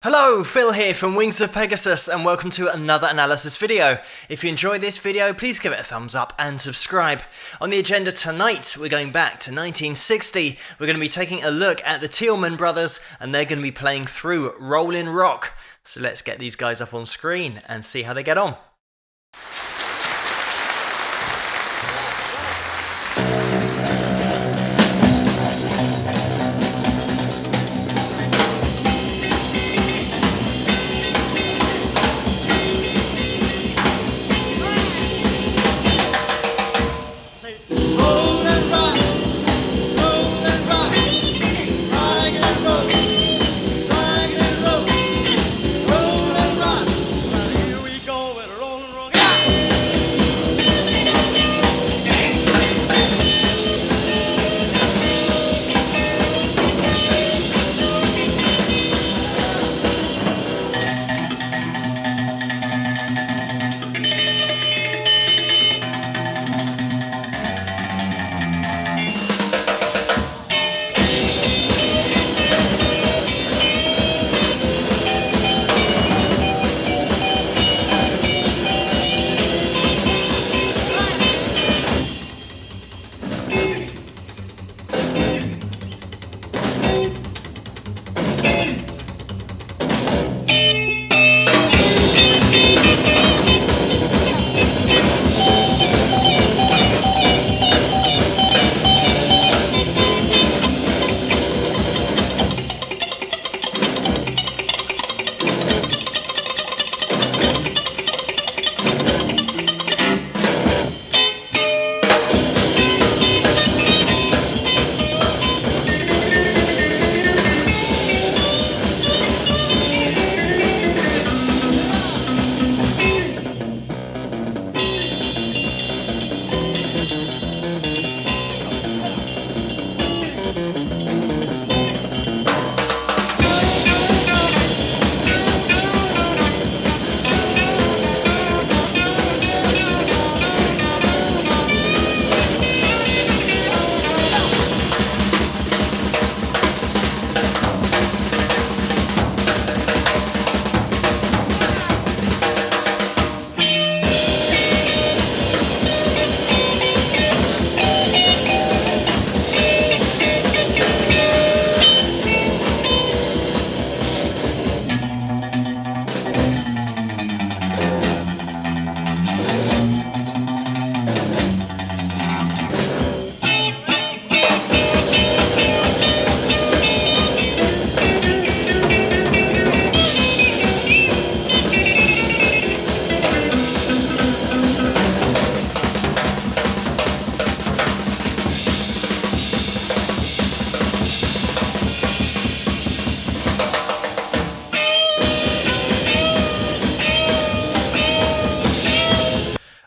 Hello, Phil here from Wings of Pegasus and welcome to another analysis video. If you enjoyed this video, please give it a thumbs up and subscribe. On the agenda tonight, we're going back to 1960. We're going to be taking a look at the Tielman Brothers and they're going to be playing through Rollin' Rock. So let's get these guys up on screen and see how they get on.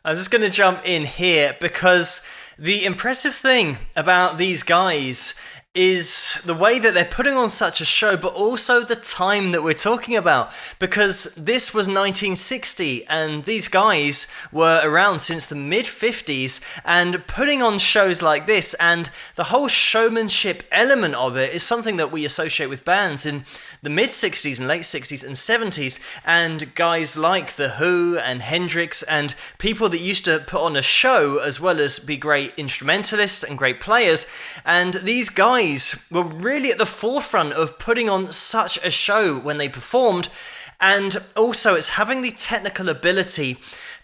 I'm just going to jump in here because the impressive thing about these guys is the way that they're putting on such a show, but also the time that we're talking about, because this was 1960 and these guys were around since the mid-50s and putting on shows like this, and the whole showmanship element of it is something that we associate with bands in the mid-60s and late 60s and 70s, and guys like The Who and Hendrix and people that used to put on a show as well as be great instrumentalists and great players. And these guys were really at the forefront of putting on such a show when they performed, and also it's having the technical ability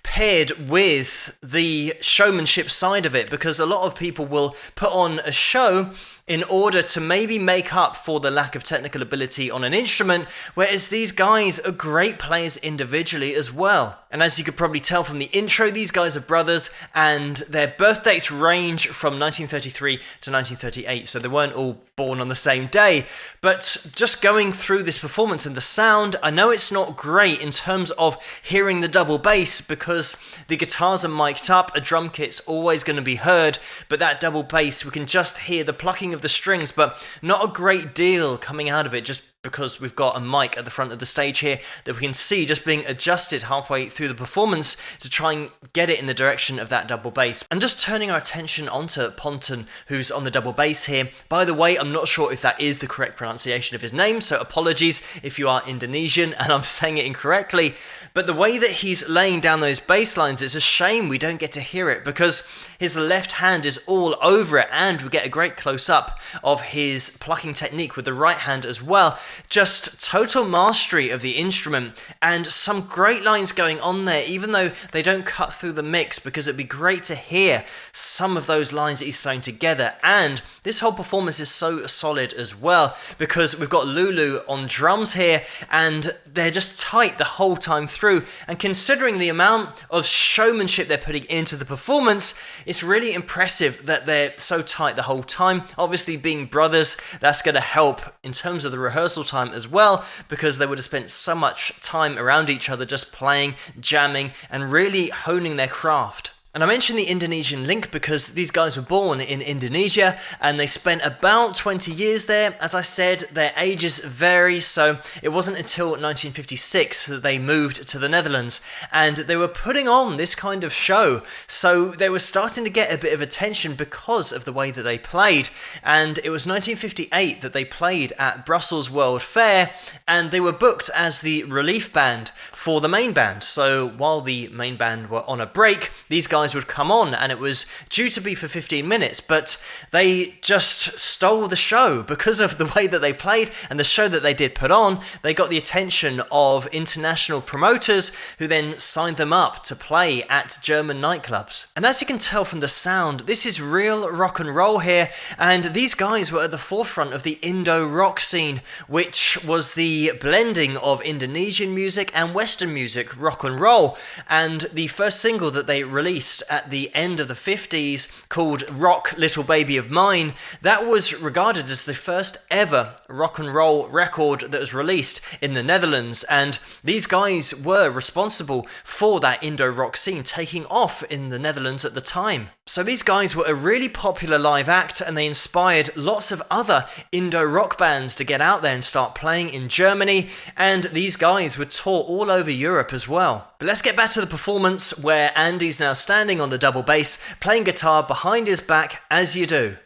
paired with the showmanship side of it, because a lot of people will put on a show in order to maybe make up for the lack of technical ability on an instrument, whereas these guys are great players individually as well. And as you could probably tell from the intro, these guys are brothers and their birth dates range from 1933 to 1938, so they weren't all born on the same day. But just going through this performance and the sound, I know it's not great in terms of hearing the double bass because the guitars are mic'd up, a drum kit's always going to be heard, but that double bass, we can just hear the plucking of the strings, but not a great deal coming out of it, just because we've got a mic at the front of the stage here that we can see just being adjusted halfway through the performance to try and get it in the direction of that double bass. And just turning our attention onto Ponton, who's on the double bass here. By the way, I'm not sure if that is the correct pronunciation of his name, so apologies if you are Indonesian and I'm saying it incorrectly. But the way that he's laying down those bass lines, it's a shame we don't get to hear it because his left hand is all over it, and we get a great close-up of his plucking technique with the right hand as well. Just total mastery of the instrument, and some great lines going on there, even though they don't cut through the mix, because it'd be great to hear some of those lines that he's throwing together. And this whole performance is so solid as well, because we've got Lulu on drums here, and they're just tight the whole time through. And considering the amount of showmanship they're putting into the performance, it's really impressive that they're so tight the whole time. Obviously, being brothers, that's going to help in terms of the rehearsal time as well, because they would have spent so much time around each other just playing, jamming, and really honing their craft. And I mentioned the Indonesian link because these guys were born in Indonesia and they spent about 20 years there. As I said, their ages vary, so it wasn't until 1956 that they moved to the Netherlands, and they were putting on this kind of show. So they were starting to get a bit of attention because of the way that they played. And it was 1958 that they played at Brussels World Fair, and they were booked as the relief band for the main band. So while the main band were on a break, these guys would come on, and it was due to be for 15 minutes, but they just stole the show because of the way that they played and the show that they did put on. They got the attention of international promoters who then signed them up to play at German nightclubs. And as you can tell from the sound, this is real rock and roll here, and these guys were at the forefront of the Indo rock scene, which was the blending of Indonesian music and Western music, rock and roll. And the first single that they released at the end of the 50s, called Rock Little Baby of Mine, that was regarded as the first ever rock and roll record that was released in the Netherlands, and these guys were responsible for that Indo-rock scene taking off in the Netherlands at the time. So these guys were a really popular live act, and they inspired lots of other Indo-rock bands to get out there and start playing in Germany, and these guys would tour all over Europe as well. But let's get back to the performance, where Andy's now standing on the double bass, playing guitar behind his back as you do.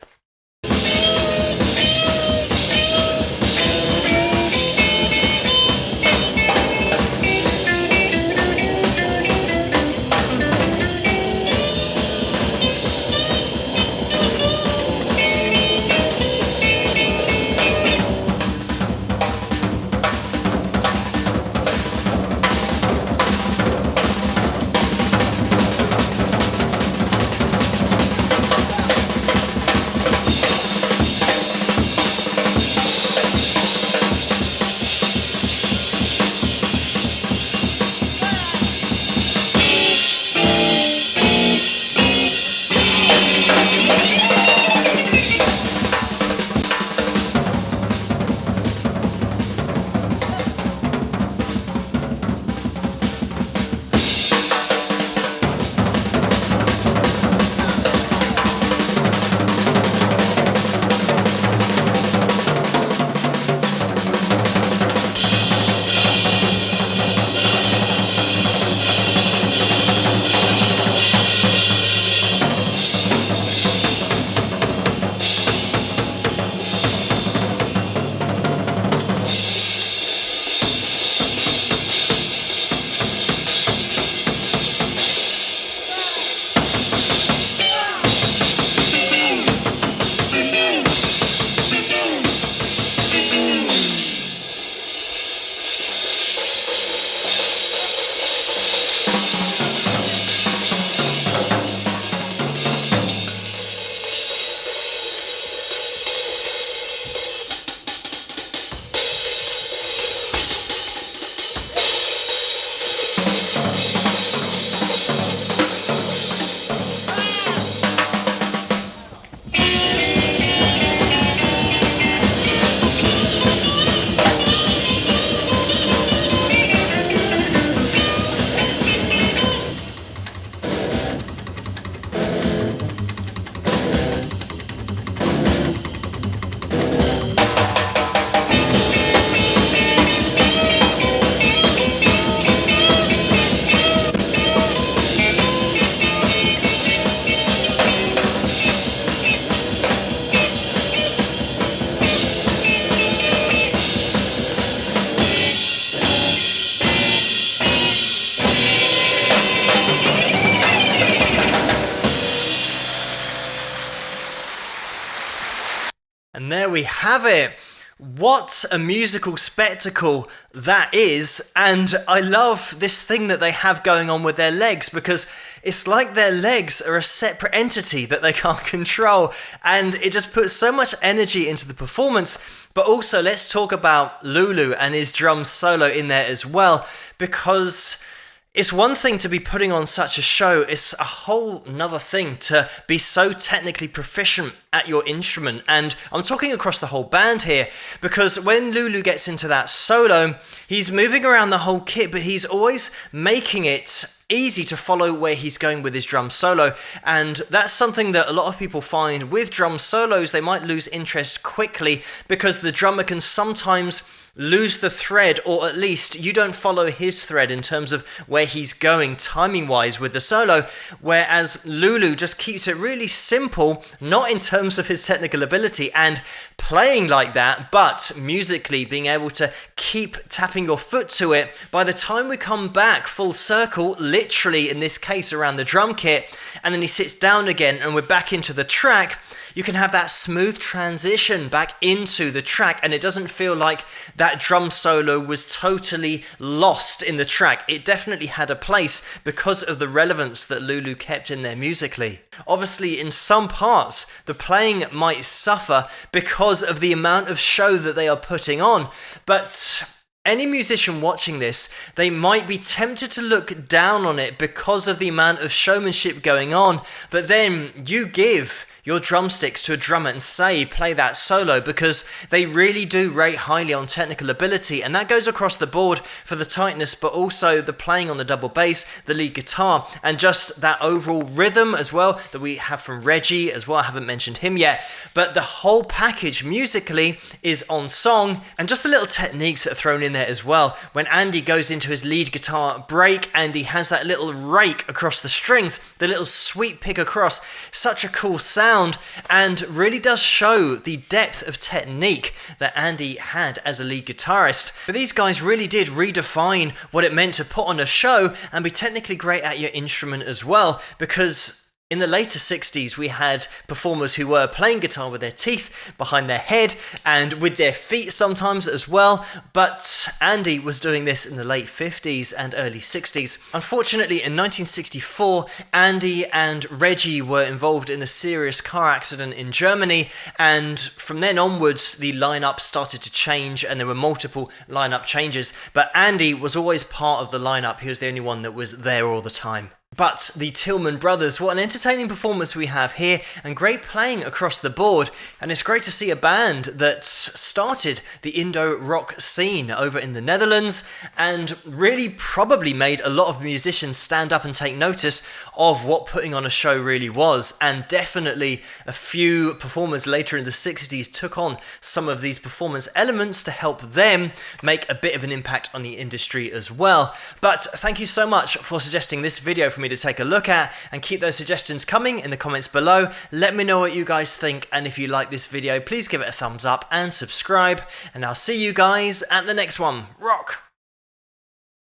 we have it. What a musical spectacle that is. And I love this thing that they have going on with their legs, because it's like their legs are a separate entity that they can't control, and it just puts so much energy into the performance. But also, let's talk about Lulu and his drum solo in there as well, because it's one thing to be putting on such a show, it's a whole nother thing to be so technically proficient at your instrument. And I'm talking across the whole band here, because when Lulu gets into that solo, he's moving around the whole kit, but he's always making it easy to follow where he's going with his drum solo. And that's something that a lot of people find with drum solos. They might lose interest quickly because the drummer can sometimes lose the thread, or at least you don't follow his thread in terms of where he's going timing wise with the solo, whereas Lulu just keeps it really simple, not in terms of his technical ability and playing like that, but musically being able to keep tapping your foot to it. By the time we come back full circle, literally in this case around the drum kit, and then he sits down again and we're back into the track, you can have that smooth transition back into the track, and it doesn't feel like that drum solo was totally lost in the track. It definitely had a place because of the relevance that Lulu kept in there musically. Obviously, in some parts, the playing might suffer because of the amount of show that they are putting on, but any musician watching this, they might be tempted to look down on it because of the amount of showmanship going on, but then you give your drumsticks to a drummer and say, play that solo, because they really do rate highly on technical ability, and that goes across the board for the tightness, but also the playing on the double bass, the lead guitar, and just that overall rhythm as well that we have from Reggie as well. I haven't mentioned him yet, but the whole package musically is on song, and just the little techniques that are thrown in there as well. When Andy goes into his lead guitar break and he has that little rake across the strings, the little sweep pick across, such a cool sound, and really does show the depth of technique that Andy had as a lead guitarist. But these guys really did redefine what it meant to put on a show and be technically great at your instrument as well, because in the later 60s, we had performers who were playing guitar with their teeth behind their head and with their feet sometimes as well, but Andy was doing this in the late 50s and early 60s. Unfortunately, in 1964, Andy and Reggie were involved in a serious car accident in Germany, and from then onwards, the lineup started to change, and there were multiple lineup changes, but Andy was always part of the lineup. He was the only one that was there all the time. But the Tielman Brothers, what an entertaining performance we have here, and great playing across the board. And it's great to see a band that started the Indo rock scene over in the Netherlands and really probably made a lot of musicians stand up and take notice of what putting on a show really was. And definitely a few performers later in the 60s took on some of these performance elements to help them make a bit of an impact on the industry as well. But thank you so much for suggesting this video for me to take a look at, and keep those suggestions coming in the comments below. Let me know what you guys think, and if you like this video, please give it a thumbs up and subscribe, and I'll see you guys at the next one. Rock!